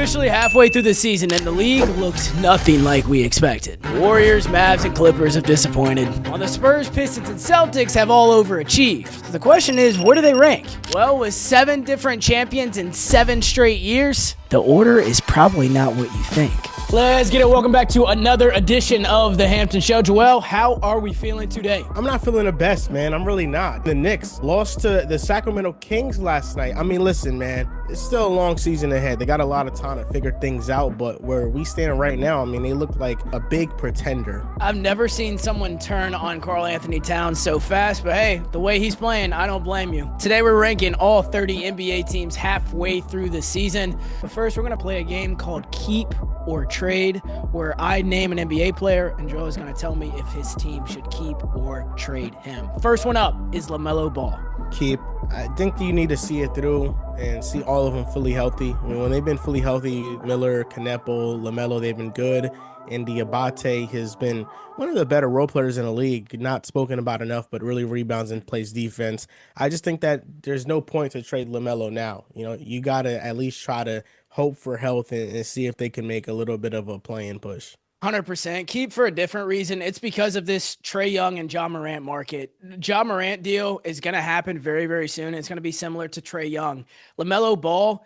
officially halfway through the season, and the league looks nothing like we expected. Warriors, Mavs, and Clippers have disappointed, while the Spurs, Pistons, and Celtics have all overachieved. So the question is, where do they rank? Well, with 7 different champions in 7 straight years, the order is probably not what you think. Let's get it. Welcome back to another edition of the Hampton Show. Joel, how are we feeling today? I'm not feeling the best, man. I'm really not. The Knicks lost to the Sacramento Kings last night. I mean, listen, man, it's still a long season ahead. They got a lot of time to figure things out, but where we stand right now, I mean, they look like a big pretender. I've never seen someone turn on Karl Anthony Towns so fast, but hey, the way he's playing, I don't blame you. Today we're ranking all 30 NBA teams halfway through the season. But first, we're going to play a game called Keep or Trade, where I name an NBA player and Joe is going to tell me if his team should keep or trade him. First one up is LaMelo Ball. Keep. I think you need to see it through and see all of them fully healthy. I mean, when they've been fully healthy, Miller, Canepo, LaMelo, they've been good. And Diabate has been one of the better role players in the league, not spoken about enough, but really rebounds and plays defense. I just think that there's no point to trade LaMelo now. You know, you got to at least try to hope for health and see if they can make a little bit of a play-in push. 100%. Keep for a different reason. It's because of this Trae Young and Ja Morant market. Ja Morant deal is going to happen very, very soon. It's going to be similar to Trae Young. LaMelo Ball,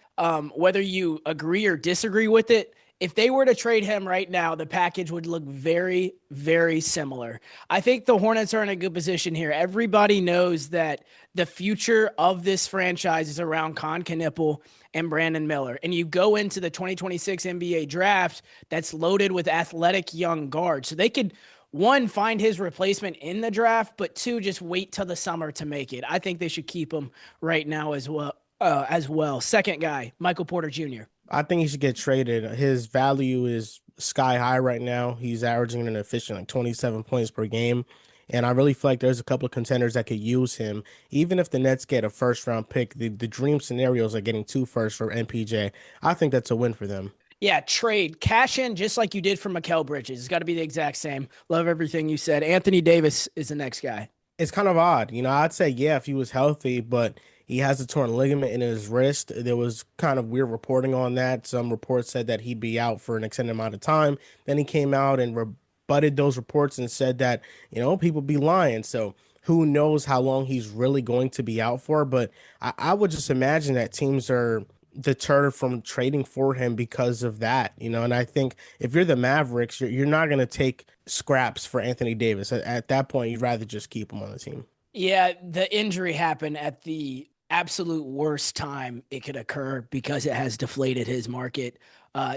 whether you agree or disagree with it, if they were to trade him right now, the package would look very, very similar. I think the Hornets are in a good position here. Everybody knows that the future of this franchise is around Canepo and Brandon Miller. And you go into the 2026 NBA draft that's loaded with athletic young guards. So they could, 1, find his replacement in the draft, but 2, just wait till the summer to make it. I think they should keep him right now as well. Second guy, Michael Porter Jr. I think he should get traded. His value is sky high right now. He's averaging an efficient like 27 points per game. And I really feel like there's a couple of contenders that could use him. Even if the Nets get a first-round pick, the dream scenarios are getting 2 firsts for MPJ. I think that's a win for them. Yeah, trade. Cash in just like you did for Mikal Bridges. It's got to be the exact same. Love everything you said. Anthony Davis is the next guy. It's kind of odd. You know, I'd say, yeah, if he was healthy, but he has a torn ligament in his wrist. There was kind of weird reporting on that. Some reports said that he'd be out for an extended amount of time. Then he came out and rebutted those reports and said that, you know, people be lying. So who knows how long he's really going to be out for. But I would just imagine that teams are deterred from trading for him because of that, you know. And I think if you're the Mavericks, you're not going to take scraps for Anthony Davis. At that point, you'd rather just keep him on the team. Yeah, the injury happened at the absolute worst time it could occur because it has deflated his market.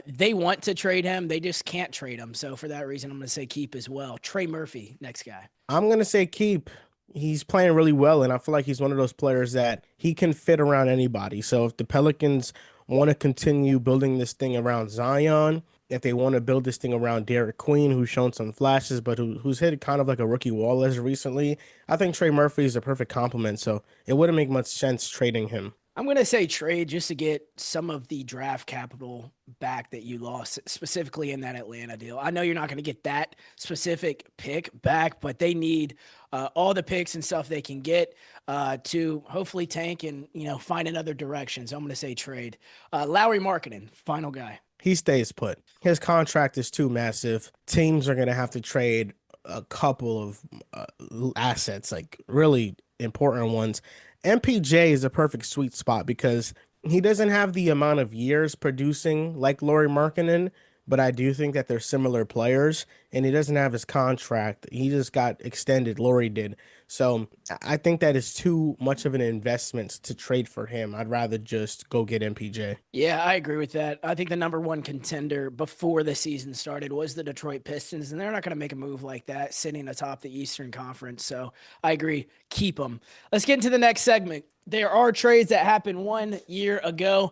They want to trade him. They just can't trade him. So for that reason, I'm going to say keep as well. Trey Murphy, next guy. I'm going to say keep. He's playing really well, and I feel like he's one of those players that he can fit around anybody. So if the Pelicans want to continue building this thing around Zion, if they want to build this thing around Derek Queen, who's shown some flashes, but who's hit kind of like a rookie wall as recently, I think Trey Murphy is a perfect complement. So it wouldn't make much sense trading him. I'm going to say trade just to get some of the draft capital back that you lost, specifically in that Atlanta deal. I know you're not going to get that specific pick back, but they need all the picks and stuff they can get to hopefully tank and, you know, find another direction. So I'm going to say trade. Lauri Markkanen, final guy. He stays put. His contract is too massive. Teams are going to have to trade a couple of assets, like really important ones. MPJ is a perfect sweet spot because he doesn't have the amount of years producing like Lauri Markkanen, but I do think that they're similar players, and he doesn't have his contract. He just got extended. Lauri did. So I think that is too much of an investment to trade for him. I'd rather just go get MPJ. Yeah, I agree with that. I think the number 1 contender before the season started was the Detroit Pistons, and they're not going to make a move like that sitting atop the Eastern Conference. So I agree. Keep them. Let's get into the next segment. There are trades that happened 1 year ago.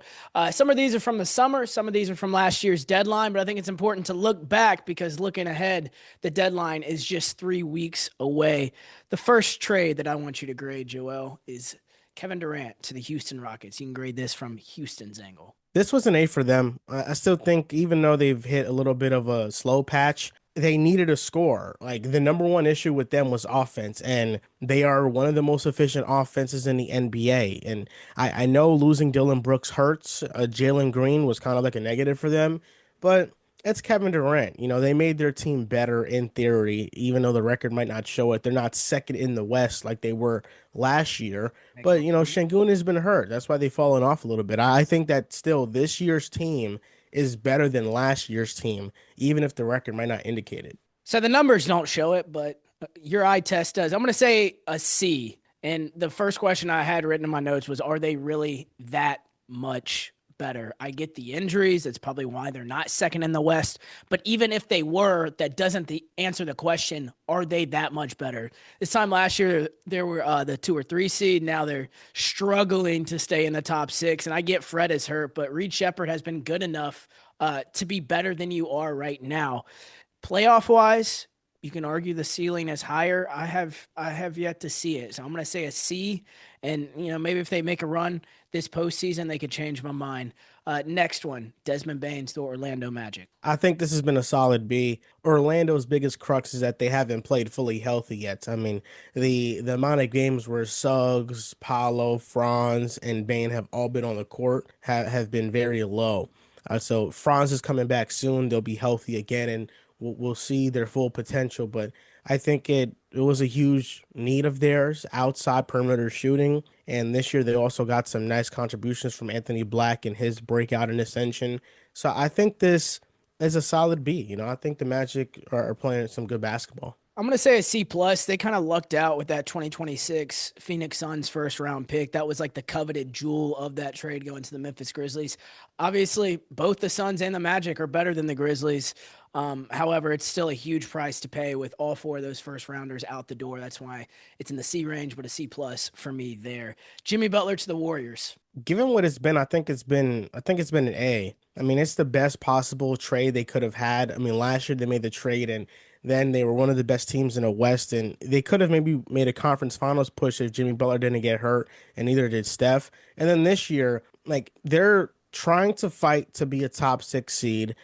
Some of these are from the summer. Some of these are from last year's deadline, but I think it's important to look back because looking ahead, the deadline is just 3 weeks away. The first trade that I want you to grade, Joel, is Kevin Durant to the Houston Rockets. You can grade this from Houston's angle. This was an A for them. I still think even though they've hit a little bit of a slow patch, they needed a score. Like the number one issue with them was offense, and they are one of the most efficient offenses in the NBA. And I know losing Dylan Brooks hurts. Jalen Green was kind of like a negative for them, but it's Kevin Durant. You know, they made their team better in theory, even though the record might not show it. They're not second in the West like they were last year. Make But, my you know, point. Şengün has been hurt. That's why they've fallen off a little bit. I think that still this year's team is better than last year's team, even if the record might not indicate it. So the numbers don't show it, but your eye test does. I'm going to say a C. And the first question I had written in my notes was, are they really that much better? I get the injuries. That's probably why they're not second in the West. But even if they were, that doesn't answer the question, are they that much better? This time last year, there were the 2 or 3 seed. Now they're struggling to stay in the top 6. And I get Fred is hurt, but Reed Shepherd has been good enough to be better than you are right now. Playoff wise, you can argue the ceiling is higher. I have yet to see it. So I'm gonna say a C. And maybe if they make a run this postseason, they could change my mind. Next one, Desmond Bane's the Orlando Magic. I think this has been a solid B. Orlando's biggest crux is that they haven't played fully healthy yet. I mean, the amount of games where Suggs, Paolo, Franz, and Bane have all been on the court have been very low. So Franz is coming back soon. They'll be healthy again, and we'll see their full potential. But I think it was a huge need of theirs outside perimeter shooting. And this year they also got some nice contributions from Anthony Black and his breakout and ascension. So I think this is a solid B. You know, I think the Magic are playing some good basketball. I'm gonna say a C plus. They kind of lucked out with that 2026 Phoenix Suns first round pick. That was like the coveted jewel of that trade going to the Memphis Grizzlies. Obviously, both the Suns and the Magic are better than the Grizzlies. However, it's still a huge price to pay with all 4 of those first rounders out the door. That's why it's in the C range, but a C plus for me there. Jimmy Butler to the Warriors. Given what it's been, I think it's been an A. I mean, it's the best possible trade they could have had. I mean, last year they made the trade and then they were one of the best teams in the West and they could have maybe made a conference finals push if Jimmy Butler didn't get hurt and neither did Steph. And then this year, like they're trying to fight to be a top 6 seed.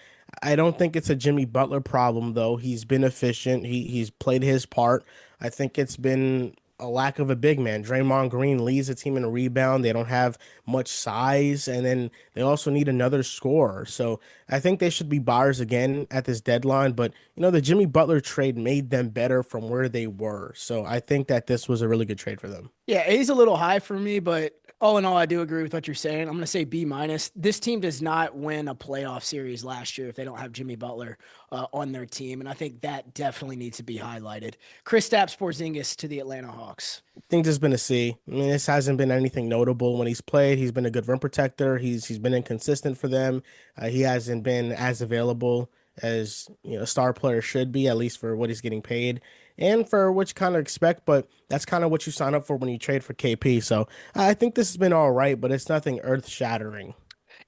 I don't think it's a Jimmy Butler problem though. He's been efficient. He's played his part. I think it's been a lack of a big man. Draymond Green leads the team in a rebound. They don't have much size, and then they also need another scorer. So I think they should be buyers again at this deadline. But you know, the Jimmy Butler trade made them better from where they were. So I think that this was a really good trade for them. Yeah, A's a little high for me, but all in all, I do agree with what you're saying. I'm going to say B minus. This team does not win a playoff series last year if they don't have Jimmy Butler on their team, and I think that definitely needs to be highlighted. Kristaps Porzingis to the Atlanta Hawks. I think this has been a C. I mean, this hasn't been anything notable when he's played. He's been a good rim protector. He's been inconsistent for them. He hasn't been as available as a star player should be, at least for what he's getting paid and for what you kind of expect. But that's kind of what you sign up for when you trade for KP. So I think this has been all right, but it's nothing earth shattering.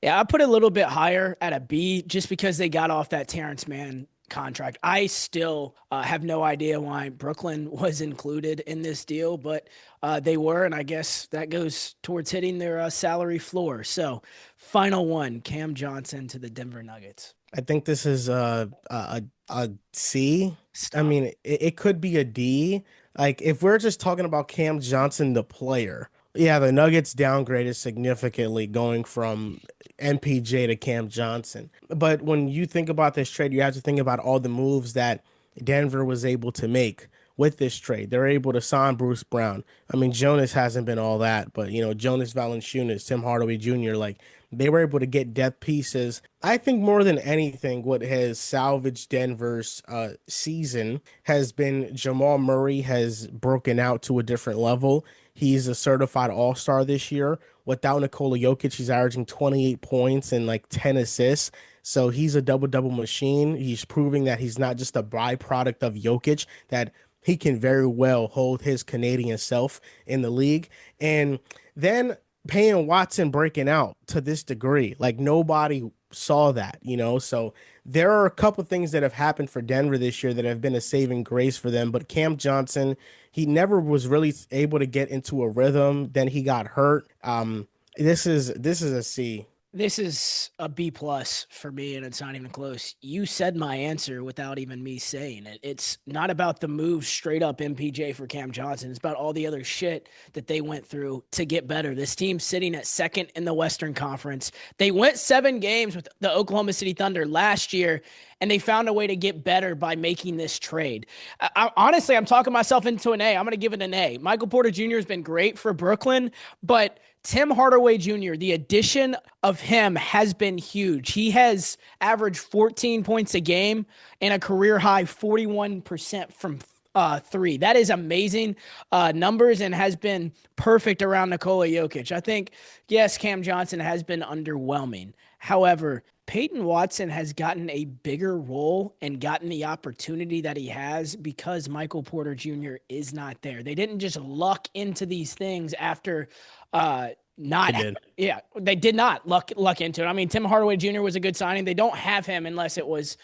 Yeah, I put it a little bit higher at a B just because they got off that Terrence Mann contract. I still have no idea why Brooklyn was included in this deal, but they were, and I guess that goes towards hitting their salary floor. So, final one, Cam Johnson to the Denver Nuggets. I think this is a C. I Stop. mean, it could be a D. Like if we're just talking about Cam Johnson, the player, yeah, the Nuggets downgraded significantly going from MPJ to Cam Johnson. But when you think about this trade, you have to think about all the moves that Denver was able to make with this trade. They're able to sign Bruce Brown. I mean, Jonas hasn't been all that, but Jonas Valanciunas, Tim Hardaway Jr., like they were able to get depth pieces. I think more than anything, what has salvaged Denver's season has been Jamal Murray has broken out to a different level. He's a certified all-star this year. Without Nikola Jokic, he's averaging 28 points and like 10 assists. So he's a double-double machine. He's proving that he's not just a byproduct of Jokic, that he can very well hold his Canadian self in the league. And then Payne Watson breaking out to this degree, like nobody saw that. So there are a couple things that have happened for Denver this year that have been a saving grace for them. But Cam Johnson, he never was really able to get into a rhythm. Then he got hurt. This is a C. This is a B plus for me, and it's not even close. You said my answer without even me saying it. It's not about the move straight up MPJ for Cam Johnson. It's about all the other shit that they went through to get better. This team's sitting at second in the Western Conference. They went 7 games with the Oklahoma City Thunder last year, and they found a way to get better by making this trade. Honestly, I'm talking myself into an A. I'm going to give it an A. Michael Porter Jr. has been great for Brooklyn, but Tim Hardaway Jr., the addition of him has been huge. He has averaged 14 points a game and a career high 41% from three. That is amazing numbers and has been perfect around Nikola Jokic. I think, yes, Cam Johnson has been underwhelming. However, Peyton Watson has gotten a bigger role and gotten the opportunity that he has because Michael Porter Jr. is not there. They didn't just luck into these things after They not did. yeah, they did not luck into it. I mean, Tim Hardaway Jr. was a good signing. They don't have him unless it was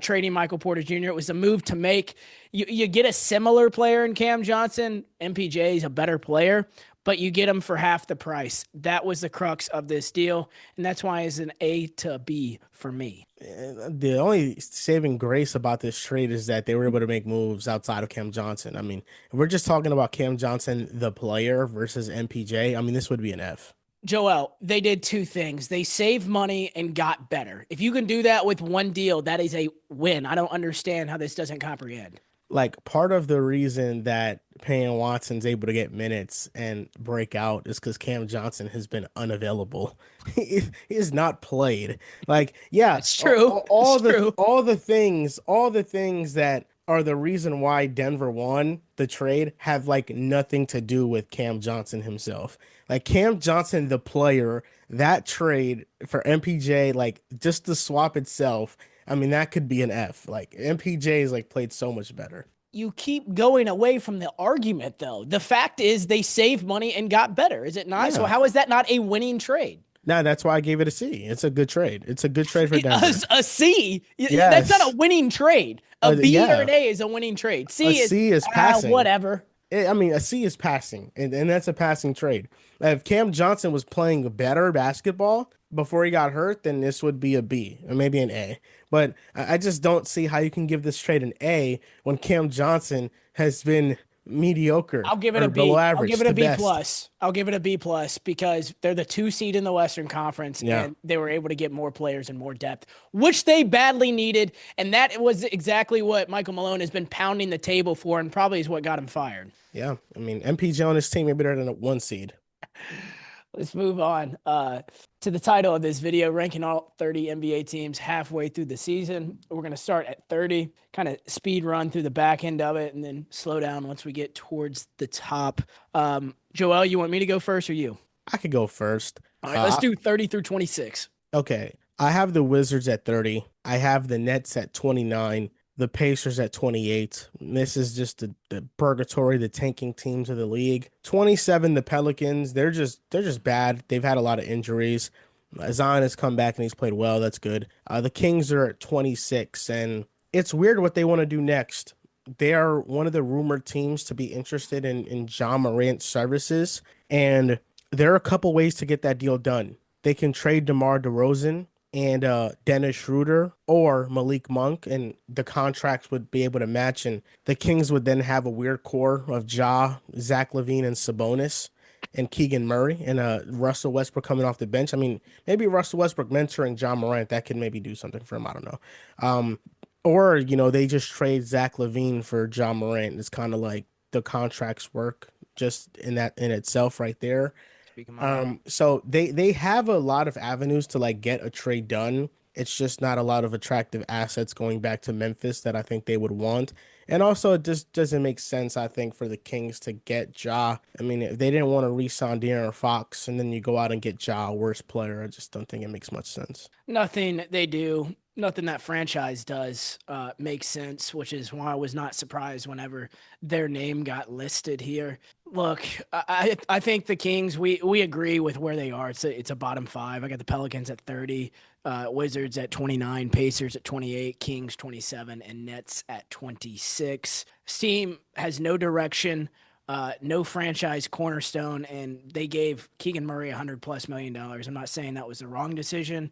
trading Michael Porter Jr. It was a move to make. You get a similar player in Cam Johnson. MPJ is a better player, but you get him for half the price. That was the crux of this deal, and that's why it's an A to B for me. The only saving grace about this trade is that they were able to make moves outside of Cam Johnson. I mean, if we're just talking about Cam Johnson, the player, versus MPJ, I mean, this would be an F. Joel, they did two things. They saved money and got better. If you can do that with one deal, that is a win. I don't understand how this doesn't comprehend. Like, part of the reason that Payne Watson's able to get minutes and break out is because Cam Johnson has been unavailable. He has not played. Like, yeah, It's true. It's true. all the things that are the reason why Denver won the trade have like nothing to do with Cam Johnson himself. Like, Cam Johnson, the player, that trade for MPJ, like just the swap itself, I mean, that could be an F. Like, MPJ is like played so much better. You keep going away from the argument, though. The fact is they saved money and got better, is it not? So Yeah. how is that not a winning trade? Now that's why I gave it a C. It's a good trade. It's a good trade for A, Denver. a C? That's not a Yes. winning trade. A B or Yeah. an A is a winning trade. A C is C is passing. whatever. I mean, a C is passing, and that's a passing trade. If Cam Johnson was playing better basketball before he got hurt, then this would be a B or maybe an A. But I just don't see how you can give this trade an A when Cam Johnson has been mediocre I'll give it or a below B. I'll give average it a to B best. plus. I'll give it a B plus because they're the 2 seed in the Western Conference Yeah. and they were able to get more players and more depth, which they badly needed. And that was exactly what Michael Malone has been pounding the table for and probably is what got him fired. Yeah. I mean, MPJ on his team may be better than a 1 seed. Let's move on to the title of this video, ranking all 30 NBA teams halfway through the season. We're going to start at 30, kind of speed run through the back end of it, and then slow down once we get towards the top. Joel, you want me to go first or you? I could go first. All right, let's do 30 through 26. Okay. I have the Wizards at 30. I have the Nets at 29. The Pacers at 28. This is just the purgatory, the tanking teams of the league. 27, the Pelicans. They're just bad. They've had a lot of injuries. Zion has come back and he's played well. That's good. The Kings are at 26, and it's weird what they want to do next. They are one of the rumored teams to be interested in John Morant's services, and there are a couple ways to get that deal done. They can trade DeMar DeRozan and Dennis Schroeder or Malik Monk, and the contracts would be able to match. And the Kings would then have a weird core of Ja, Zach LaVine, and Sabonis, and Keegan Murray, and Russell Westbrook coming off the bench. I mean, maybe Russell Westbrook mentoring John Morant, that could maybe do something for him. I don't know. Or they just trade Zach LaVine for John Morant. It's kind of like the contracts work just in that in itself right there. Speaking my mind. So they have a lot of avenues to like get a trade done. It's just not a lot of attractive assets going back to Memphis that I think they would want. And also it just doesn't make sense, I think, for the Kings to get Ja. I mean, if they didn't want to re-sign De'Aaron Fox and then you go out and get Ja, a worse player, I just don't think it makes much sense. Nothing they do, nothing that franchise does makes sense, which is why I was not surprised whenever their name got listed here. Look, I think the Kings, we agree with where they are. It's a bottom five. I got the Pelicans at 30, Wizards at 29, Pacers at 28, Kings 27, and Nets at 26. This team has no direction. no franchise cornerstone, and they gave Keegan Murray $100+ million. I'm not saying that was the wrong decision.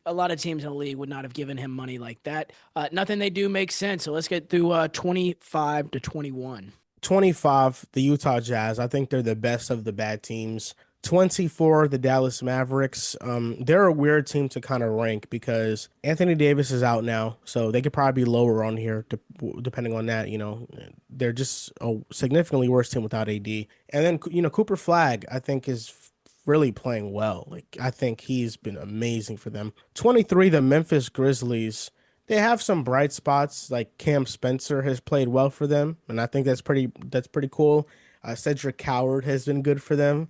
A lot of teams in the league would not have given him money like that. Nothing they do makes sense. So let's get through 25 to 21. 25, the Utah Jazz. I think they're the best of the bad teams. 24, the Dallas Mavericks. They're a weird team to kind of rank because Anthony Davis is out now, so they could probably be lower on here, depending on that. They're just a significantly worse team without AD. And then, Cooper Flag, I think, is really playing well. Like, I think he's been amazing for them. 23, the Memphis Grizzlies. They have some bright spots, like Cam Spencer has played well for them, and I think that's pretty cool. Cedric Coward has been good for them.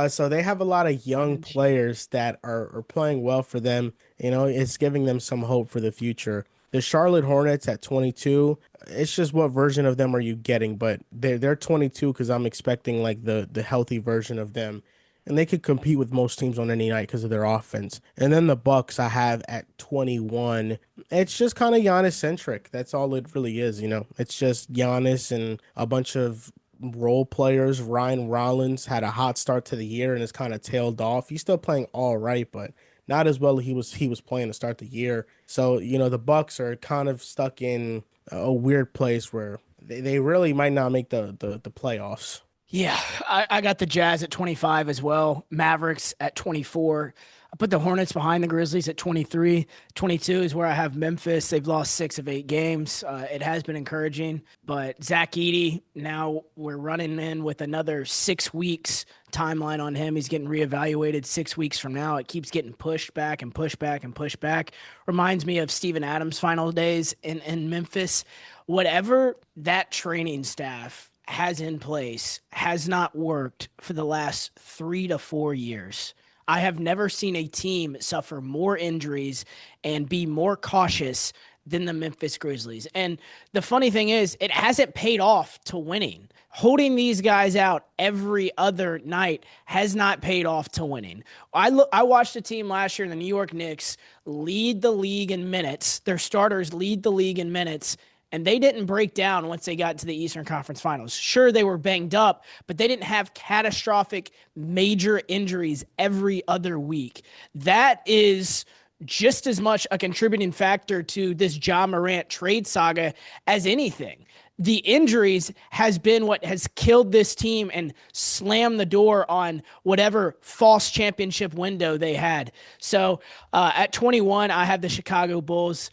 So they have a lot of young players that are playing well for them. It's giving them some hope for the future. The Charlotte Hornets at 22, it's just what version of them are you getting? But they're 22 because I'm expecting like the healthy version of them, and they could compete with most teams on any night because of their offense. And then the Bucks I have at 21. It's just kind of Giannis centric. That's all it really is. It's just Giannis and a bunch of role players. Ryan Rollins had a hot start to the year and has kind of tailed off. He's still playing all right, but not as well as he was playing to start the year. So, the Bucks are kind of stuck in a weird place where they really might not make the playoffs. Yeah, I got the Jazz at 25 as well. Mavericks at 24. I put the Hornets behind the Grizzlies at 23. 22 is where I have Memphis. They've lost 6 of 8 games. It has been encouraging, but Zach Edey, now we're running in with another 6 weeks timeline on him. He's getting reevaluated 6 weeks from now. It keeps getting pushed back and pushed back and pushed back. Reminds me of Steven Adams' final days in Memphis. Whatever that training staff has in place has not worked for the last 3 to 4 years. I have never seen a team suffer more injuries and be more cautious than the Memphis Grizzlies. And the funny thing is, it hasn't paid off to winning. Holding these guys out every other night has not paid off to winning. I watched a team last year, the New York Knicks, lead the league in minutes. Their starters lead the league in minutes, and they didn't break down once they got to the Eastern Conference Finals. Sure, they were banged up, but they didn't have catastrophic major injuries every other week. That is just as much a contributing factor to this Ja Morant trade saga as anything. The injuries has been what has killed this team and slammed the door on whatever false championship window they had. So at 21, I have the Chicago Bulls.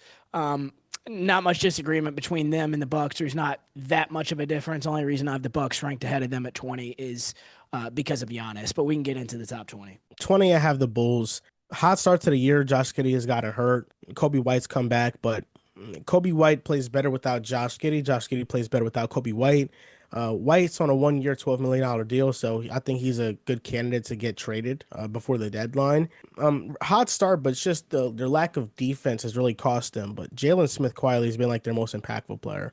Not much disagreement between them and the Bucks. There's not that much of a difference. The only reason I have the Bucks ranked ahead of them at 20 is because of Giannis. But we can get into the top 20. 20, I have the Bulls. Hot start to the year. Josh Giddey has gotten hurt. Kobe White's come back, but Kobe White plays better without Josh Giddey. Josh Giddey plays better without Kobe White. White's on a 1 year, $12 million deal, so I think he's a good candidate to get traded before the deadline. Hot start, but it's just their lack of defense has really cost them. But Jalen Smith quietly has been like their most impactful player.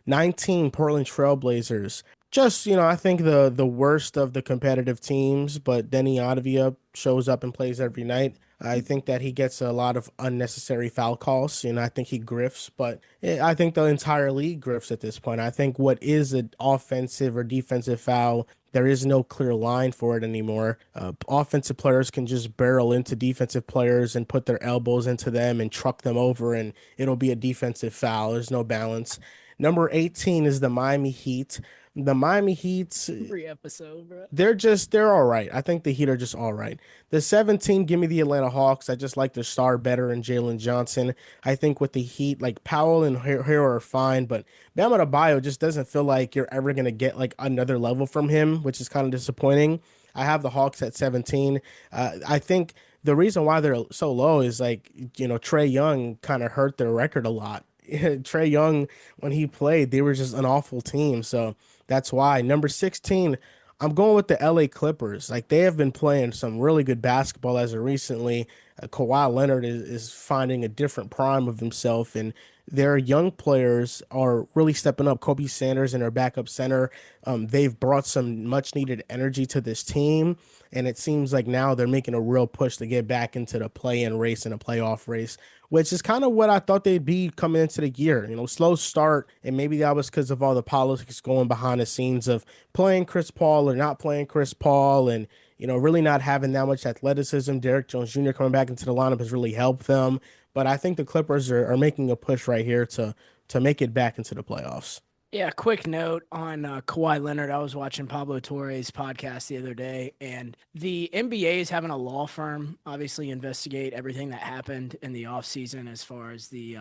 19, Portland Trailblazers. Just, I think the worst of the competitive teams, but Denny Advia shows up and plays every night. I think that he gets a lot of unnecessary foul calls. I think he grifts, but I think the entire league grifts at this point. I think what is an offensive or defensive foul, there is no clear line for it anymore. Offensive players can just barrel into defensive players and put their elbows into them and truck them over, and it'll be a defensive foul. There's no balance. Number 18 is the Miami Heat. The Miami Heat, Every episode, bro. they're all right. I think the Heat are just all right. The 17, give me the Atlanta Hawks. I just like their star better in Jalen Johnson. I think with the Heat, like Powell and Hero are fine, but Bam Adebayo just doesn't feel like you're ever going to get like another level from him, which is kind of disappointing. I have the Hawks at 17. I think the reason why they're so low is like, Trae Young kind of hurt their record a lot. Trae Young, when he played, they were just an awful team. So that's why. Number 16, I'm going with the LA Clippers. Like, they have been playing some really good basketball as of recently. Kawhi Leonard is finding a different prime of himself, and their young players are really stepping up. Kobe Sanders and their backup center, they've brought some much needed energy to this team. And it seems like now they're making a real push to get back into the play-in race and a playoff race, which is kind of what I thought they'd be coming into the year. Slow start, and maybe that was because of all the politics going behind the scenes of playing Chris Paul or not playing Chris Paul, and really not having that much athleticism. Derrick Jones Jr. coming back into the lineup has really helped them. But I think the Clippers are making a push right here to make it back into the playoffs. Yeah, quick note on Kawhi Leonard. I was watching Pablo Torre's podcast the other day, and the NBA is having a law firm obviously investigate everything that happened in the offseason as far as the,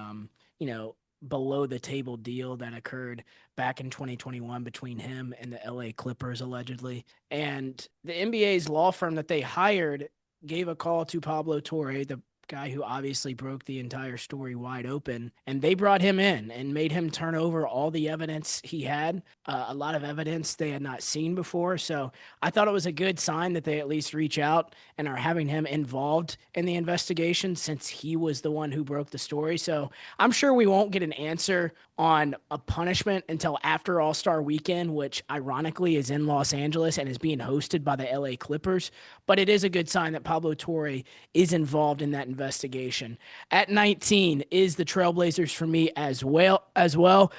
below the table deal that occurred back in 2021 between him and the LA Clippers, allegedly. And the NBA's law firm that they hired gave a call to Pablo Torre, the guy who obviously broke the entire story wide open, and they brought him in and made him turn over all the evidence he had, a lot of evidence they had not seen before. So I thought it was a good sign that they at least reach out and are having him involved in the investigation, since he was the one who broke the story. So I'm sure we won't get an answer on a punishment until after All-Star Weekend, which ironically is in Los Angeles and is being hosted by the LA Clippers. But it is a good sign that Pablo Torre is involved in that investigation. At 19 is the Trailblazers for me as well.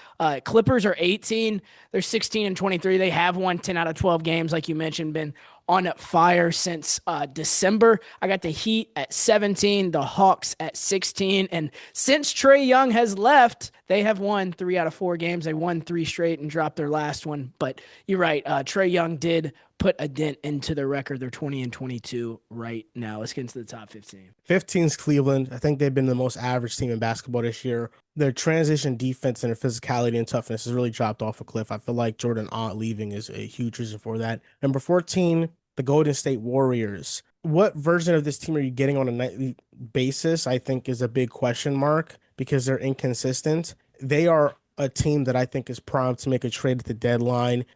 Clippers are 18. They're 16 and 23. They have won 10 out of 12 games, like you mentioned, been on fire since December. I got the Heat at 17, the Hawks at 16. And since Trae Young has left, they have won 3 out of 4 games. They won 3 straight and dropped their last one. But you're right. Trae Young did put a dent into their record. They're 20 and 22 right now. Let's get into the top 15. 15's Cleveland. I think they've been the most average team in basketball this year. Their transition defense and their physicality and toughness has really dropped off a cliff. I feel like Jordan Ott leaving is a huge reason for that. Number 14, the Golden State Warriors. What version of this team are you getting on a nightly basis? I think is a big question mark because they're inconsistent. They are a team that I think is primed to make a trade at the deadline,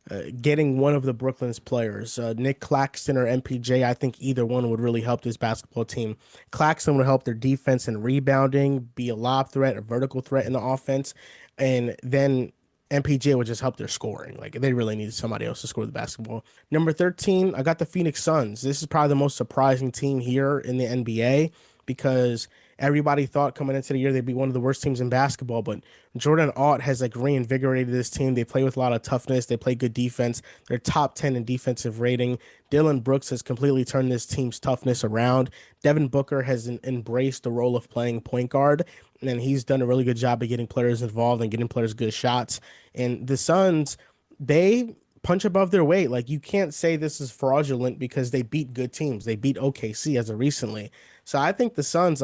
getting one of the Brooklyn's players, Nick Claxton or MPJ. I think either one would really help this basketball team. Claxton would help their defense and rebounding, be a lob threat, a vertical threat in the offense, and then MPJ would just help their scoring. Like, they really needed somebody else to score the basketball. Number 13, I got the Phoenix Suns. This is probably the most surprising team here in the NBA because everybody thought coming into the year they'd be one of the worst teams in basketball, but Jordan Ott has reinvigorated this team. They play with a lot of toughness. They play good defense. They're top 10 in defensive rating. Dillon Brooks has completely turned this team's toughness around. Devin Booker has embraced the role of playing point guard, and he's done a really good job of getting players involved and getting players good shots. And the Suns, they punch above their weight. Like, you can't say this is fraudulent because they beat good teams. They beat OKC as of recently. So I think the Suns,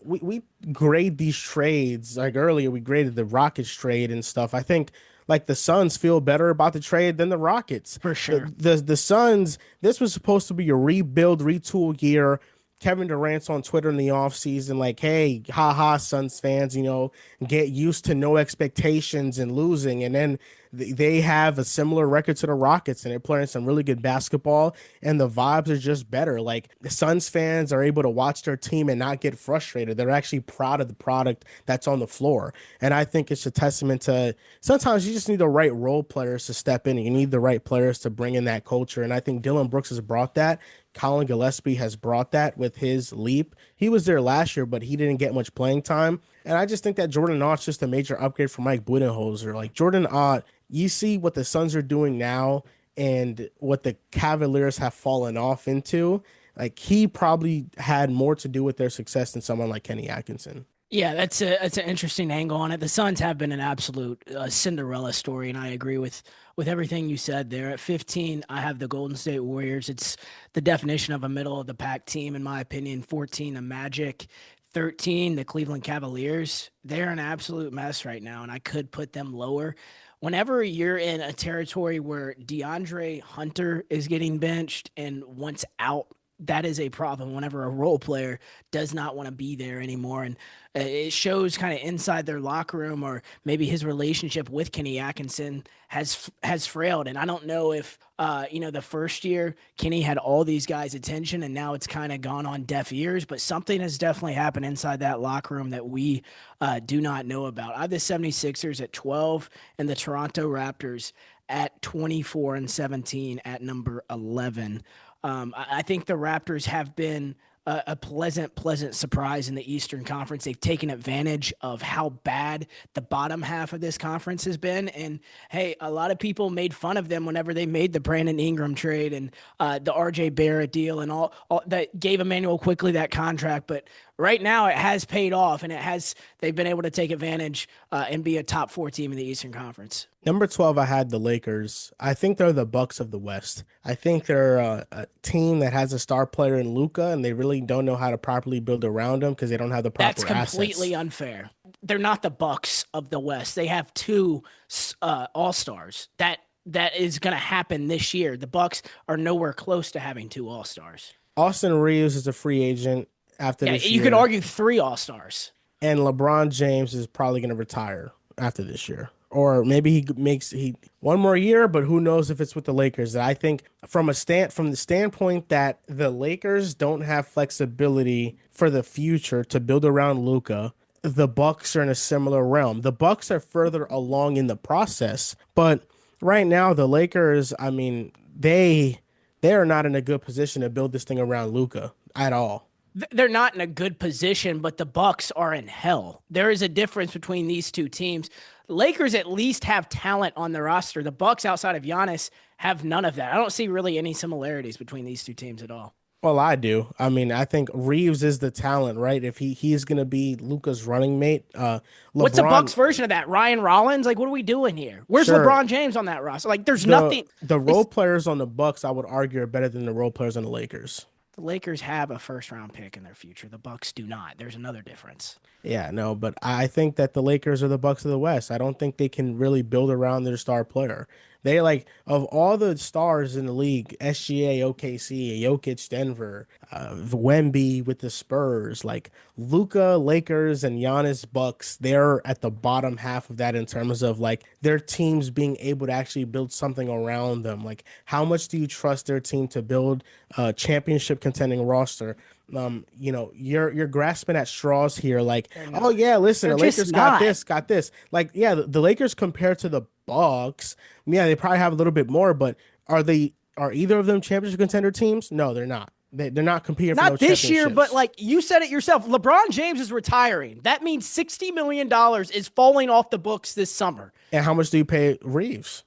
we grade these trades. Like earlier, we graded the Rockets trade and stuff. I think the Suns feel better about the trade than the Rockets. For sure. The Suns, this was supposed to be a rebuild, retool year. Kevin Durant's on Twitter in the offseason, hey, haha, Suns fans, get used to no expectations and losing. And then they have a similar record to the Rockets, and they're playing some really good basketball, and the vibes are just better. The Suns fans are able to watch their team and not get frustrated. They're actually proud of the product that's on the floor. And I think it's a testament to sometimes you just need the right role players to step in. You need the right players to bring in that culture. And I think Dillon Brooks has brought that. Colin Gillespie has brought that with his leap. He was there last year, but he didn't get much playing time. And I just think that Jordan Ott's just a major upgrade for Mike Budenholzer. Jordan Ott, you see what the Suns are doing now and what the Cavaliers have fallen off into. He probably had more to do with their success than someone like Kenny Atkinson. Yeah, that's an interesting angle on it. The Suns have been an absolute Cinderella story, and I agree with everything you said there. At 15, I have the Golden State Warriors. It's the definition of a middle of the pack team, in my opinion. 14, the Magic. 13, the Cleveland Cavaliers. They're an absolute mess right now, and I could put them lower. Whenever you're in a territory where DeAndre Hunter is getting benched and wants out, that is a problem whenever a role player does not want to be there anymore. And it shows kind of inside their locker room, or maybe his relationship with Kenny Atkinson has frailed. And I don't know if, the first year Kenny had all these guys' attention and now it's kind of gone on deaf ears, but something has definitely happened inside that locker room that we do not know about. I have the 76ers at 12 and the Toronto Raptors at 24 and 17 at number 11. I think the Raptors have been a pleasant surprise in the Eastern Conference. They've taken advantage of how bad the bottom half of this conference has been. And hey, a lot of people made fun of them whenever they made the Brandon Ingram trade and the RJ Barrett deal and all that gave Emmanuel Quickly that contract. But right now it has paid off, and they've been able to take advantage and be a top 4 team in the Eastern Conference. Number 12, I had the Lakers. I think they're the Bucks of the West. I think they're a team that has a star player in Luka, and they really don't know how to properly build around him because they don't have the That's proper completely assets. unfair. They're not the Bucks of the West. They have 2 All-Stars. That is going to happen this year. The Bucks are nowhere close to having 2 All-Stars. Austin Reeves is a free agent after Yeah, this you could year, argue 3 All-Stars. and LeBron James is probably going to retire after this year. Or maybe he one more year, but who knows if it's with the Lakers. I think from the standpoint that the Lakers don't have flexibility for the future to build around Luka, the Bucks are in a similar realm. The Bucks are further along in the process, but right now the Lakers, I mean, they are not in a good position to build this thing around Luka at all. They're not in a good position, but the Bucks are in hell. There is a difference between these 2 teams. Lakers at least have talent on the roster. The Bucks, outside of Giannis, have none of that. I don't see really any similarities between these 2 teams at all. Well, I do. I mean, I think Reeves is the talent, right? If he's going to be Luka's running mate, What's the LeBron, Bucks version of that? Ryan Rollins? Like, what are we doing here? Where's sure. LeBron James on that roster? Like, there's The nothing. the role players on the Bucks, I would argue, are better than the role players on the Lakers. The Lakers have a first-round pick in their future. The Bucks do not. There's another difference. Yeah, no, but I think that the Lakers are the Bucks of the West. I don't think they can really build around their star player. They like of all the stars in the league, SGA, OKC, Jokic, Denver, Wemby with the Spurs, like Luca, Lakers, and Giannis, Bucks. They're at the bottom half of that in terms of like their teams being able to actually build something around them. Like, how much do you trust their team to build a championship contending roster? You're grasping at straws here. Like, oh yeah, listen, They're the just Lakers got not. this, got this. Like, yeah, the Lakers compared to the Bucks, yeah, they probably have a little bit more, but are either of them championship contender teams? No, they're not. They're not competing for no Not this year, but championships. like you said it yourself, LeBron James is retiring. That means $60 million is falling off the books this summer. And how much do you pay Reeves?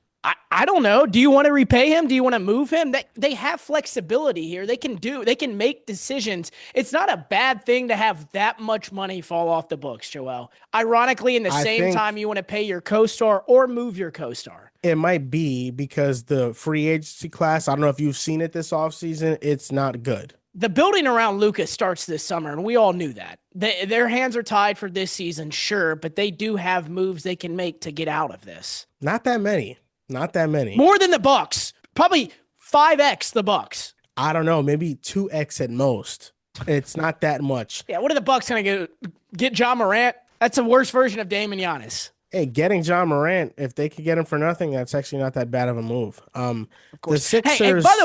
I don't know. Do you want to repay him? Do you want to move him? They have flexibility here. They can make decisions. It's not a bad thing to have that much money fall off the books, Joel. Ironically, in the I same think time you want to pay your co-star or move your co-star. it might be because the free agency class, I don't know if you've seen it this offseason, it's not good. The building around Lucas starts this summer, and we all knew that. Their hands are tied for this season, sure, but they do have moves they can make to get out of this. Not that many. Not that many. More than the Bucks. Probably 5x the Bucks. I don't know, maybe 2x at most. It's not that much. Yeah, what are the Bucks going to get Ja Morant? That's a worse version of Dame and Giannis. Hey, getting John Morant, if they could get him for nothing, that's actually not that bad of a move. Of The course. Hey, Sixers, by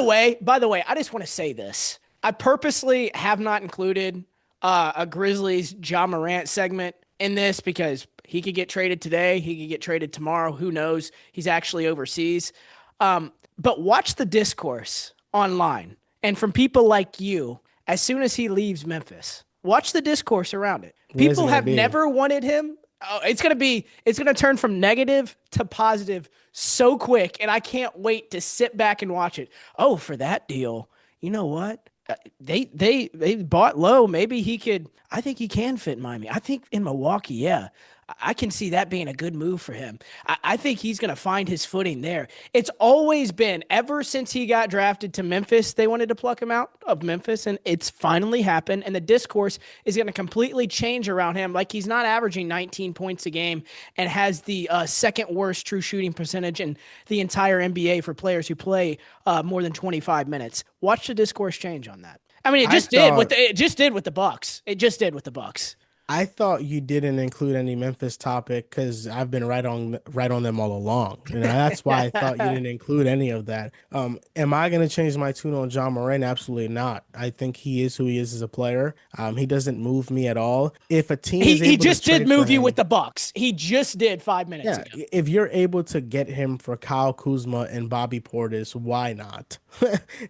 the way, I just want to say this. I purposely have not included a Grizzlies Ja Morant segment in this because he could get traded today. He could get traded tomorrow. Who knows? He's actually overseas. But watch the discourse online and from people like you as soon as he leaves Memphis. Watch the discourse around it. what is it People gonna have be? never wanted him. Oh, it's gonna turn from negative to positive so quick, and I can't wait to sit back and watch it. Oh, for that deal, you know what? They bought low. Maybe he could. I think he can fit in Miami. I think in Milwaukee, yeah. I can see that being a good move for him. I think he's going to find his footing there. It's always been, ever since he got drafted to Memphis, they wanted to pluck him out of Memphis, and it's finally happened. And the discourse is going to completely change around him. Like, he's not averaging 19 points a game and has the second worst true shooting percentage in the entire NBA for players who play more than 25 minutes. Watch the discourse change on that. I mean, it just did with the Bucks. It just did with the Bucks. I thought you didn't include any Memphis topic because I've been right on them all along. That's why I thought you didn't include any of that. Am I going to change my tune on John Moran? Absolutely not. I think he is who he is as a player. He doesn't move me at all. If a team is able he just to trade did move for you him, with the Bucks. He just did 5 minutes ago. if you're able to get him for Kyle Kuzma and Bobby Portis, why not?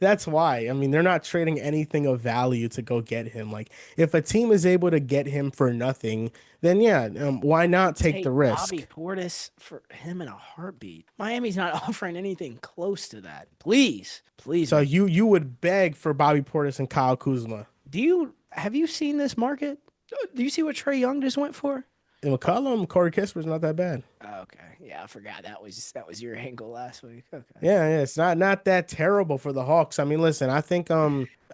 That's why. I mean, they're not trading anything of value to go get him. Like, if a team is able to get him for nothing, then yeah, why not take the Take Bobby risk? Portis for him in a heartbeat. Miami's not offering anything close to that. Please, please, So man. you would beg for Bobby Portis and Kyle Kuzma. Have you seen this market? Do you see what Trey Young just went for? And McCollum, Corey Kisper's not that bad. Okay, yeah, I forgot that was your angle last week. Okay, Yeah, it's not that terrible for the Hawks. I mean, listen, I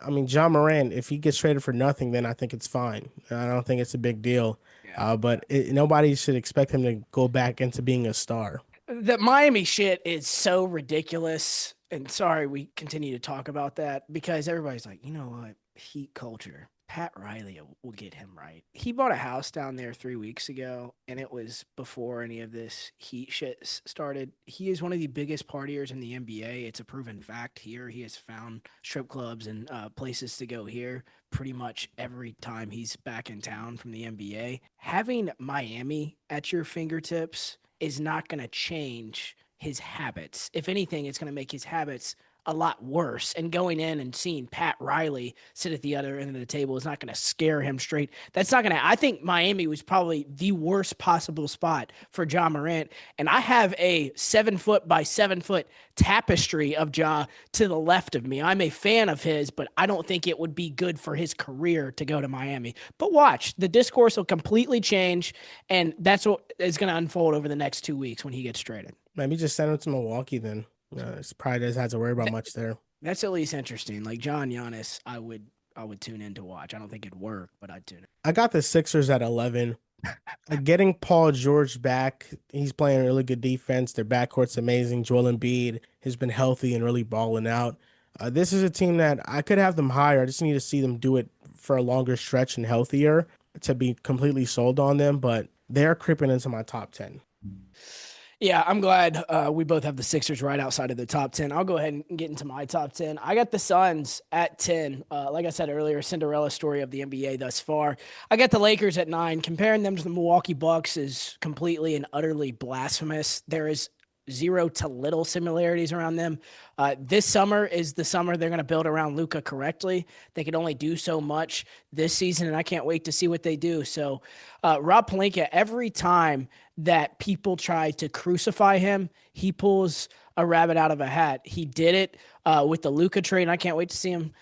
mean, John Morant, if he gets traded for nothing, then I think it's fine. I don't think it's a big deal. yeah. Nobody should expect him to go back into being a star. The Miami shit is so ridiculous. And sorry, we continue to talk about that because everybody's like, you know what? Heat culture. Pat Riley will get him right. He bought a house down there 3 weeks ago, and it was before any of this heat shit started. He is one of the biggest partiers in the NBA. It's a proven fact here. He has found strip clubs and places to go here pretty much every time he's back in town from the NBA. Having Miami at your fingertips is not going to change his habits. If anything, it's going to make his habits a lot worse. And going in and seeing Pat Riley sit at the other end of the table is not going to scare him straight. That's not going to. I think Miami was probably the worst possible spot for Ja Morant. And I have a 7 foot by 7 foot tapestry of Ja to the left of me. I'm a fan of his, but I don't think it would be good for his career to go to Miami. But watch, the discourse will completely change. And that's what is going to unfold over the next 2 weeks when he gets traded. Maybe just send him to Milwaukee then. It's probably doesn't have to worry about much there. That's at least interesting. Like John Giannis, I would tune in to watch. I don't think it'd work, but I'd tune in. I got the Sixers at 11. Getting Paul George back, he's playing really good defense. Their backcourt's amazing. Joel Embiid has been healthy and really balling out. This is a team that I could have them higher. I just need to see them do it for a longer stretch and healthier to be completely sold on them, but they're creeping into my top 10. Yeah, I'm glad we both have the Sixers right outside of the top 10. I'll go ahead and get into my top 10. I got the Suns at 10. Like I said earlier, Cinderella story of the NBA thus far. I got the Lakers at 9. Comparing them to the Milwaukee Bucks is completely and utterly blasphemous. There is zero to little similarities around them. This summer is the summer they're going to build around Luka correctly. They could only do so much this season, and I can't wait to see what they do. So, Rob Pelinka, every time that people try to crucify him, he pulls a rabbit out of a hat. He did it with the Luka trade, and I can't wait to see him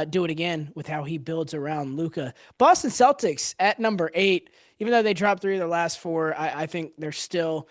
do it again with how he builds around Luka. Boston Celtics at number 8. Even though they dropped 3 of their last 4, I think they're still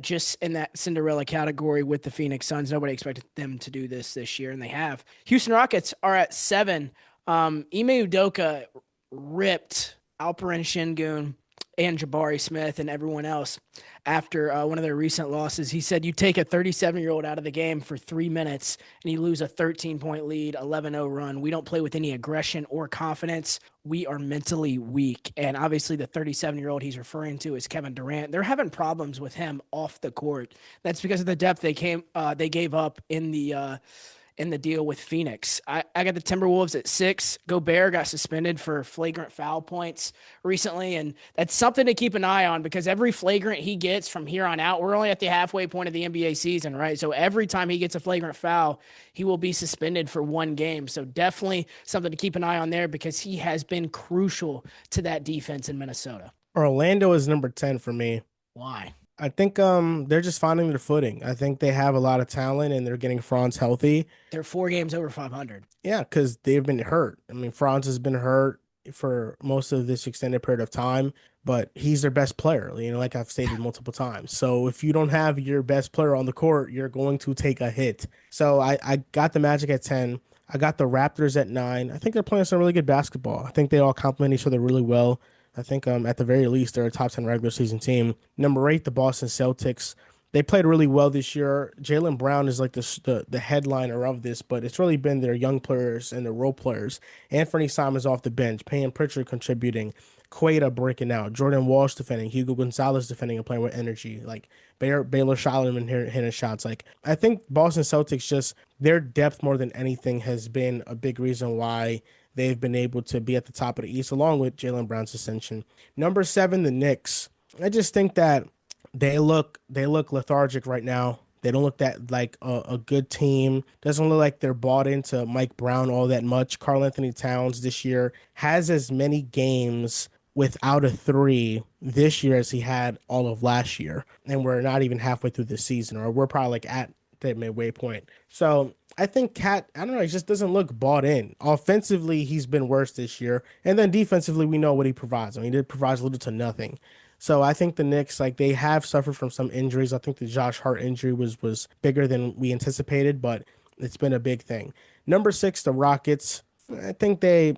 just in that Cinderella category with the Phoenix Suns. Nobody expected them to do this year, and they have. Houston Rockets are at 7. Ime Udoka ripped Alperen Şengün and Jabari Smith and everyone else after one of their recent losses. He said, you take a 37-year-old out of the game for 3 minutes and you lose a 13-point lead, 11-0 run. We don't play with any aggression or confidence. We are mentally weak. And obviously the 37-year-old he's referring to is Kevin Durant. They're having problems with him off the court. That's because of the depth they gave up in the deal with Phoenix. I got the Timberwolves at 6. Gobert got suspended for flagrant foul points recently, and that's something to keep an eye on because every flagrant he gets from here on out, we're only at the halfway point of the NBA season, right? So every time he gets a flagrant foul, he will be suspended for 1 game. So definitely something to keep an eye on there because he has been crucial to that defense in Minnesota. Orlando is number 10 for me. Why? I think they're just finding their footing. I think they have a lot of talent and they're getting Franz healthy. They're 4 games over 500. Yeah, because they've been hurt. I mean, Franz has been hurt for most of this extended period of time, but he's their best player, like I've stated multiple times. So if you don't have your best player on the court, you're going to take a hit. So I got the Magic at 10. I got the Raptors at 9. I think they're playing some really good basketball. I think they all complement each other really well. I think at the very least, they're a top 10 regular season team. Number 8, the Boston Celtics. They played really well this year. Jaylen Brown is like the headliner of this, but it's really been their young players and their role players. Anthony Simons off the bench, Payne Pritchard contributing, Queta breaking out, Jordan Walsh defending, Hugo Gonzalez defending and playing with energy, like Baylor Schallerman hitting shots. Like I think Boston Celtics just their depth more than anything has been a big reason why they've been able to be at the top of the East, along with Jaylen Brown's ascension. Number 7, the Knicks. I just think that they look lethargic right now. They don't look that like a good team. Doesn't look like they're bought into Mike Brown all that much. Karl Anthony Towns this year has as many games without a three this year as he had all of last year. And we're not even halfway through the season, or we're probably like at the midway point. So I think Cat, I don't know, he just doesn't look bought in. Offensively, he's been worse this year. And then defensively, we know what he provides. I mean, he provides little to nothing. So I think the Knicks, like they have suffered from some injuries. I think the Josh Hart injury was bigger than we anticipated, but it's been a big thing. Number six, the Rockets. I think they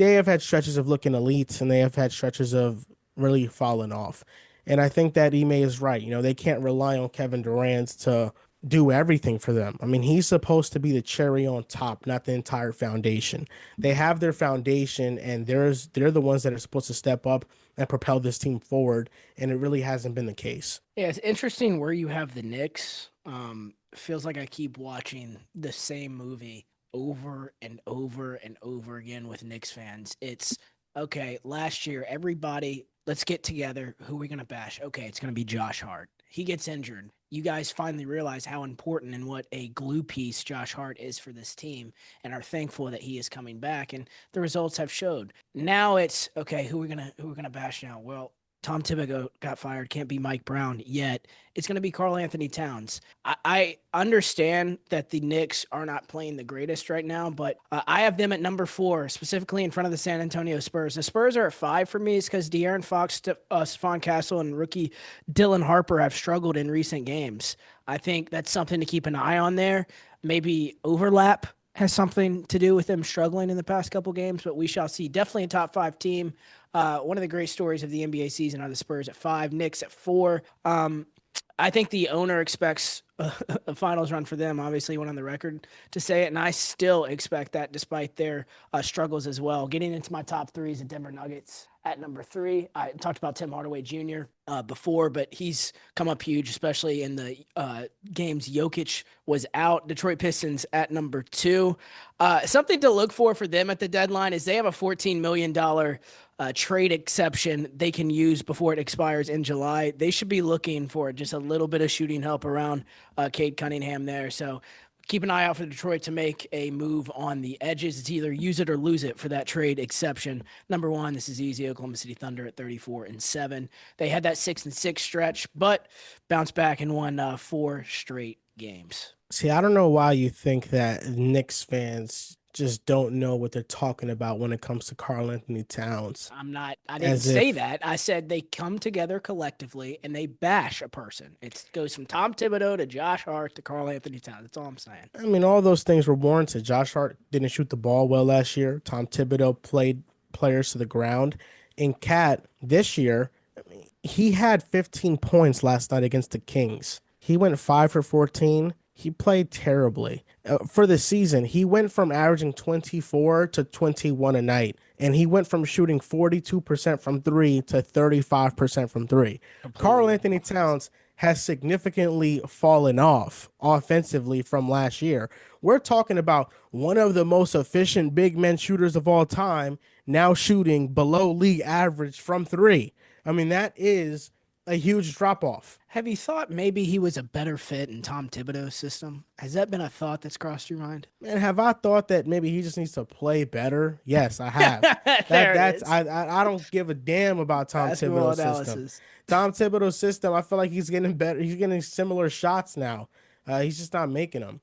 have had stretches of looking elite and they have had stretches of really falling off. And I think that Ime is right. You know, they can't rely on Kevin Durant to do everything for them. I mean, he's supposed to be the cherry on top, not the entire foundation. They have their foundation and they're the ones that are supposed to step up and propel this team forward, and it really hasn't been the case. Yeah, it's interesting where you have the Knicks. Feels like I keep watching the same movie over and over and over again with Knicks fans. It's okay, last year, everybody, let's get together. Who are we going to bash? Okay, it's going to be Josh Hart. He gets injured. You guys finally realize how important and what a glue piece Josh Hart is for this team and are thankful that he is coming back, and the results have showed. Now it's okay, who are we gonna bash now? Well, Tom Thibodeau got fired, can't be Mike Brown yet. It's going to be Karl Anthony Towns. I understand that the Knicks are not playing the greatest right now, but I have them at number 4, specifically in front of the San Antonio Spurs. The Spurs are at 5 for me. It's because De'Aaron Fox, Stephon Castle, and rookie Dylan Harper have struggled in recent games. I think that's something to keep an eye on there. Maybe overlap has something to do with them struggling in the past couple games, but we shall see. Definitely a top 5 team. One of the great stories of the NBA season are the Spurs at 5, Knicks at 4. I think the owner expects a finals run for them. Obviously, went on the record to say it, and I still expect that despite their struggles as well. Getting into my top 3 is the Denver Nuggets at number 3. I talked about Tim Hardaway Jr. Before, but he's come up huge, especially in the games Jokic was out. Detroit Pistons at number 2. Something to look for them at the deadline is they have a $14 million trade exception they can use before it expires in July. They should be looking for just a little bit of shooting help around Cade Cunningham there. So keep an eye out for Detroit to make a move on the edges. It's either use it or lose it for that trade exception. Number 1, this is easy. Oklahoma City Thunder at 34-7. They had that 6-6 stretch, but bounced back and won 4 straight games. See, I don't know why you think that Knicks fans just don't know what they're talking about when it comes to Karl Anthony Towns. I didn't As say if, that. I said they come together collectively and they bash a person. It goes from Tom Thibodeau to Josh Hart to Karl Anthony Towns. That's all I'm saying. I mean, all those things were warranted. Josh Hart didn't shoot the ball well last year. Tom Thibodeau played players to the ground. And Cat, this year, I mean, he had 15 points last night against the Kings. He went 5 for 14. He played terribly. For the season, he went from averaging 24 to 21 a night, and he went from shooting 42% from 3 to 35% from 3. Karl Completely Anthony offense. Towns has significantly fallen off offensively from last year. We're talking about one of the most efficient big men shooters of all time now shooting below league average from 3. I mean, that is a huge drop off. Have you thought maybe he was a better fit in Tom Thibodeau's system? Has that been a thought that's crossed your mind? Man, have I thought that maybe he just needs to play better? Yes, I have. There it That's is. I don't give a damn about Tom Basketball Thibodeau's system. analysis. Tom Thibodeau's system, I feel like he's getting better. He's getting similar shots now. He's just not making them.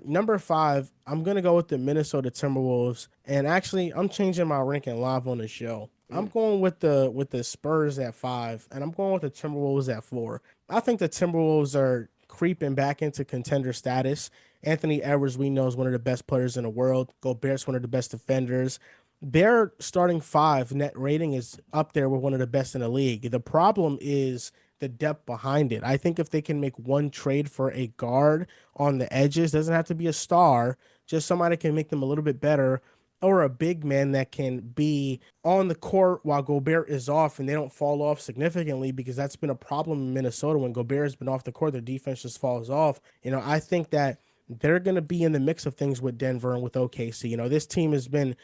Number 5, I'm gonna go with the Minnesota Timberwolves, and actually, I'm changing my ranking live on the show. I'm going with the Spurs at 5, and I'm going with the Timberwolves at 4. I think the Timberwolves are creeping back into contender status. Anthony Edwards, we know, is one of the best players in the world. Gobert's one of the best defenders. Their starting 5 net rating is up there with one of the best in the league. The problem is the depth behind it. I think if they can make one trade for a guard on the edges, doesn't have to be a star, just somebody can make them a little bit better, or a big man that can be on the court while Gobert is off and they don't fall off significantly, because that's been a problem in Minnesota. When Gobert has been off the court, their defense just falls off. You know, I think that they're going to be in the mix of things with Denver and with OKC. You know, this team has been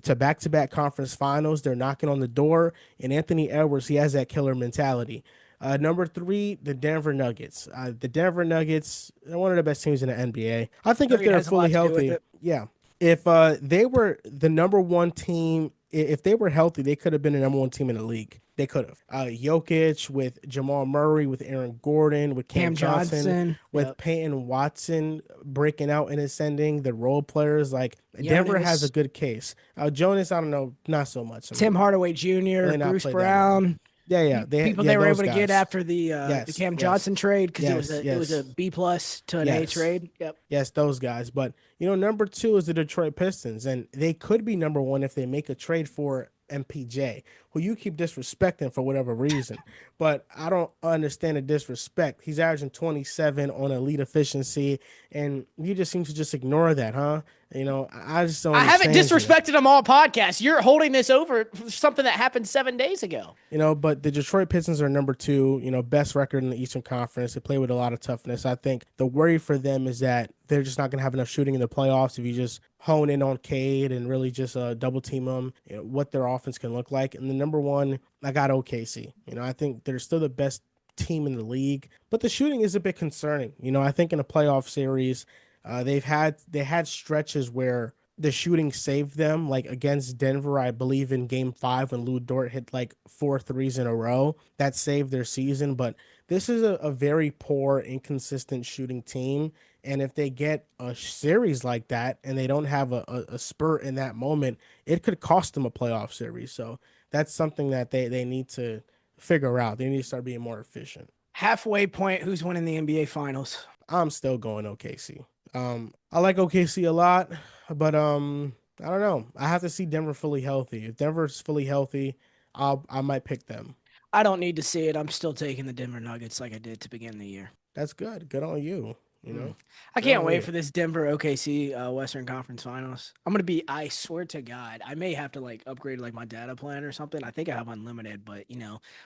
to back-to-back conference finals. They're knocking on the door, and Anthony Edwards, he has that killer mentality. Number three, the Denver Nuggets. The Denver Nuggets are one of the best teams in the NBA. I think if Agreed, they're has a fully lot to do with healthy, it. yeah. If they were the number one team, if they were healthy, they could have been the number one team in the league. They could have. Jokic with Jamal Murray, with Aaron Gordon, with Cam Cam Johnson, Johnson. with Yep. Peyton Watson breaking out and ascending, the role players. Like Denver has a Jonas, good case. Jonas, I don't know, not so much. I Tim mean, Hardaway Jr., really not Bruce played that well. Brown. Yeah, yeah, People yeah, they were able those to get guys. after the Yes, Cam yes, Johnson trade because yes, it was a yes, B plus to an A yes, trade. Yep. yes, those guys. But number two is the Detroit Pistons, and they could be number one if they make a trade for MPJ, who you keep disrespecting for whatever reason. But I don't understand the disrespect. He's averaging 27 on elite efficiency, and you just seem to just ignore that, huh? I just don't I haven't understand you. disrespected them all podcast. You're holding this over for something that happened 7 days ago. But the Detroit Pistons are number two, best record in the Eastern Conference. They play with a lot of toughness. I think the worry for them is that they're just not going to have enough shooting in the playoffs if you just hone in on Cade and really just double team them, what their offense can look like. And the number one, I got OKC. I think they're still the best team in the league, but the shooting is a bit concerning. I think in a playoff series, they had stretches where the shooting saved them, like against Denver, I believe in game five when Lou Dort hit like 4 threes in a row. That saved their season. But this is a very poor, inconsistent shooting team. And if they get a series like that and they don't have a spurt in that moment, it could cost them a playoff series. So that's something that they need to figure out. They need to start being more efficient. Halfway point, who's winning the NBA Finals? I'm still going OKC. I like OKC a lot, but I don't know. I have to see Denver fully healthy. If Denver's fully healthy, I might pick them. I don't need to see it. I'm still taking the Denver Nuggets like I did to begin the year. That's good. Good on you. Mm. I Good can't on wait you. for this Denver OKC Western Conference Finals. I'm gonna be. I swear to God, I may have to like upgrade like my data plan or something. I think I have unlimited, but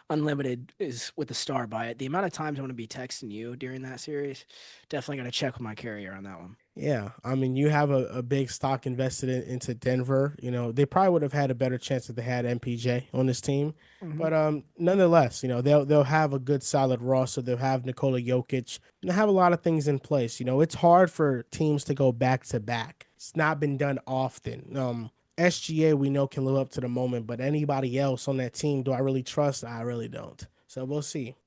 unlimited is with a star by it. The amount of times I'm gonna be texting you during that series, definitely gonna check with my carrier on that one. Yeah, I mean, you have a big stock invested into Denver. They probably would have had a better chance if they had MPJ on this team. Hmm. But nonetheless, they'll have a good solid roster. They'll have Nikola Jokic. And they have a lot of things in place. It's hard for teams to go back to back. It's not been done often. SGA we know can live up to the moment, but anybody else on that team, do I really trust? I really don't. So we'll see.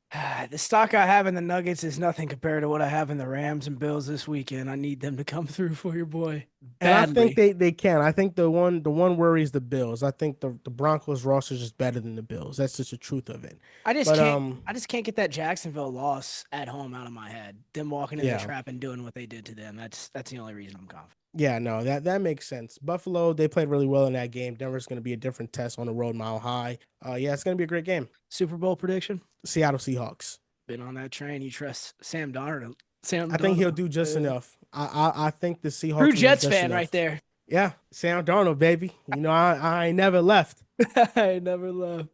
The stock I have in the Nuggets is nothing compared to what I have in the Rams and Bills this weekend. I need them to come through for your boy And I think badly. they can. I think the one worry is the Bills. I think the Broncos roster is just better than the Bills. That's just the truth of it. I just But can't. I just can't get that Jacksonville loss at home out of my head. Them walking in the yeah. trap and doing what they did to them. That's the only reason I'm confident. Yeah, no, that makes sense. Buffalo, they played really well in that game. Denver's going to be a different test on the road mile high. Yeah, it's going to be a great game. Super Bowl prediction. Seattle Seahawks. Been on that train. You trust Sam Darnold? I Sam think he'll Darnold. do just enough. I think the True Seahawks will do Jets just fan right enough. there. Yeah, Sam Darnold, baby. I ain't never left. I never love.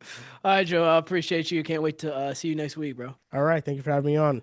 All right, Joe. I appreciate you. Can't wait to see you next week, bro. All right, thank you for having me on.